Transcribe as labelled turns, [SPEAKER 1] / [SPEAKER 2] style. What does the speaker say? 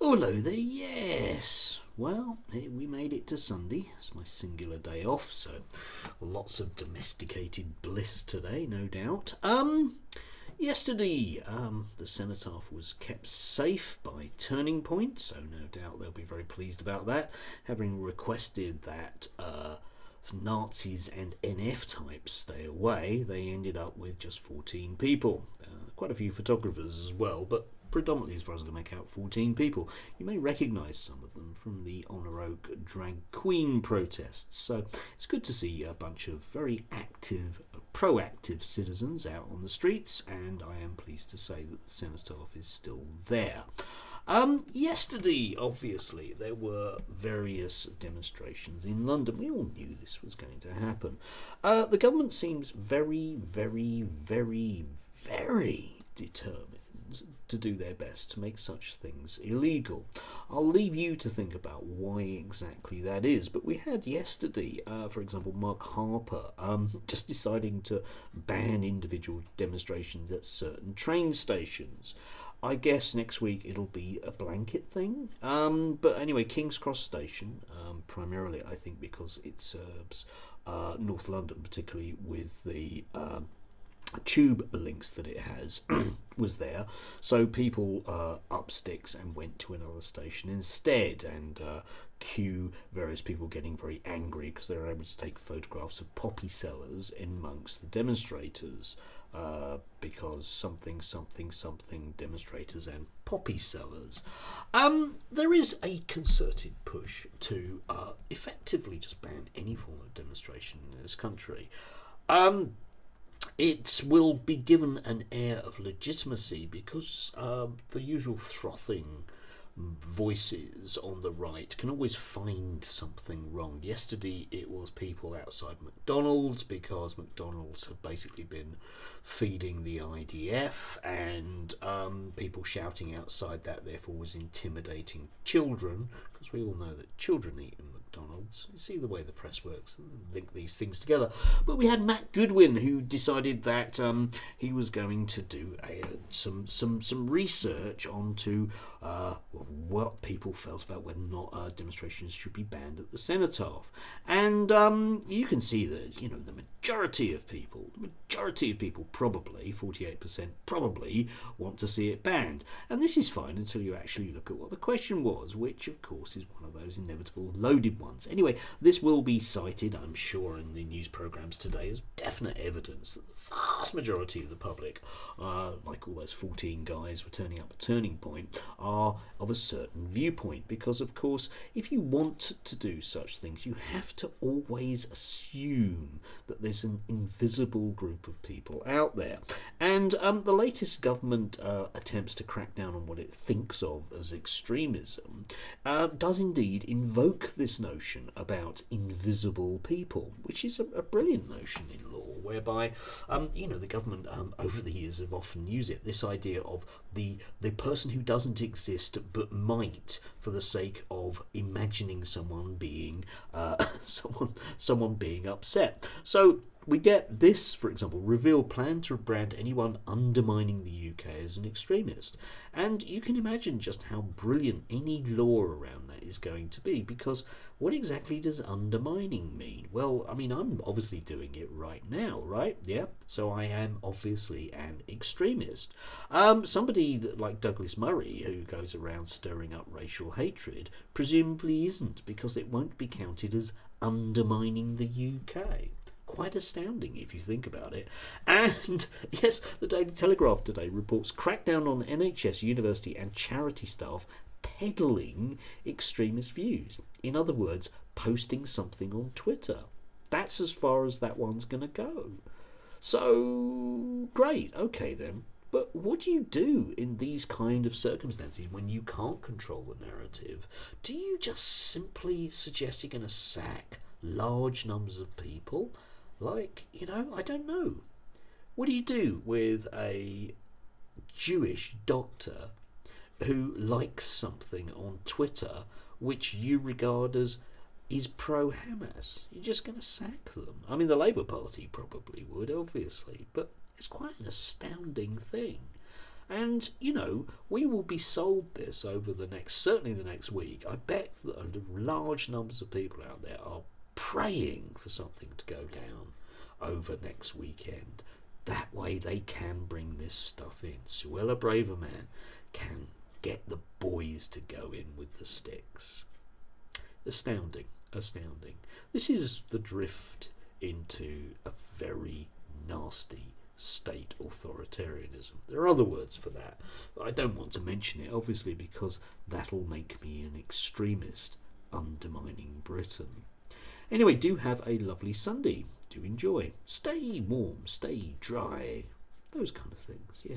[SPEAKER 1] Oh, hello there, yes. Well, we made it to Sunday. It's my singular day off, so lots of domesticated bliss today, no doubt. Yesterday, the cenotaph was kept safe by Turning Point, so no doubt they'll be very pleased about that, having requested that Nazis and NF types stay away. They ended up with just 14 people. Quite a few photographers as well, but predominantly, as far as I can make out, 14 people. You may recognise some of them from the Honour Oak drag queen protests. So it's good to see a bunch of very active, proactive citizens out on the streets, and I am pleased to say that the cenotaph is still there. Yesterday, obviously, there were various demonstrations in London. We all knew this was going to happen. The government seems very, very, very, very determined to do their best to make such things illegal. I'll leave you to think about why exactly that is, but we had yesterday, for example, Mark Harper just deciding to ban individual demonstrations at certain train stations. I guess next week it'll be a blanket thing. But anyway, King's Cross Station, primarily I think because it serves North London, particularly with the tube links that it has, was there. So people up sticks and went to another station instead, and cue various people getting very angry because they were able to take photographs of poppy sellers amongst the demonstrators. Because something demonstrators and poppy sellers. There is a concerted push to effectively just ban any form of demonstration in this country. It will be given an air of legitimacy because the usual frothing voices on the right can always find something wrong. Yesterday it was people outside McDonald's because McDonald's have basically been feeding the IDF, and people shouting outside that therefore was intimidating children, because we all know that children eat in McDonald's. You see the way the press works, link these things together. But we had Matt Goodwin, who decided that he was going to do some research onto what people felt about whether or not demonstrations should be banned at the cenotaph. And you can see that, the majority of people, probably 48%, probably want to see it banned. And this is fine until you actually look at what the question was, which of course is one of those inevitable loaded ones. Anyway, this will be cited, I'm sure, in the news programmes today as definite evidence that the vast majority of the public, like all those 14 guys were turning up at Turning Point, are of a certain viewpoint. Because of course, if you want to do such things, you have to always assume that there's an invisible group of people out there. And the latest government attempts to crack down on what it thinks of as extremism does indeed invoke this notion about invisible people, which is a brilliant notion in law, whereby the government over the years have often used it, this idea of the person who doesn't exist but might, for the sake of imagining someone being someone being upset. So we get this, for example, reveal plan to brand anyone undermining the UK as an extremist. And you can imagine just how brilliant any law around that is going to be, because what exactly does undermining mean? Well, I mean, I'm obviously doing it right now, right? Yeah, so I am obviously an extremist. Somebody like Douglas Murray, who goes around stirring up racial hatred, presumably isn't, because it won't be counted as undermining the UK. Quite astounding if you think about it. And yes, the Daily Telegraph today reports crackdown on NHS, university and charity staff peddling extremist views. In other words, posting something on Twitter. That's as far as that one's going to go. So, great, okay then. But what do you do in these kind of circumstances when you can't control the narrative? Do you just simply suggest you're going to sack large numbers of people? Like, I don't know. What do you do with a Jewish doctor who likes something on Twitter which you regard as is pro-Hamas? You're just going to sack them. I mean, the Labour Party probably would, obviously, but it's quite an astounding thing. And, you know, we will be sold this over certainly the next week. I bet that large numbers of people out there are praying for something to go down over next weekend. That way they can bring this stuff in. Suella Braverman can get the boys to go in with the sticks. Astounding, astounding. This is the drift into a very nasty state authoritarianism. There are other words for that, but I don't want to mention it, obviously, because that'll make me an extremist undermining Britain. Anyway, do have a lovely Sunday. Do enjoy. Stay warm, stay dry. Those kind of things, yeah.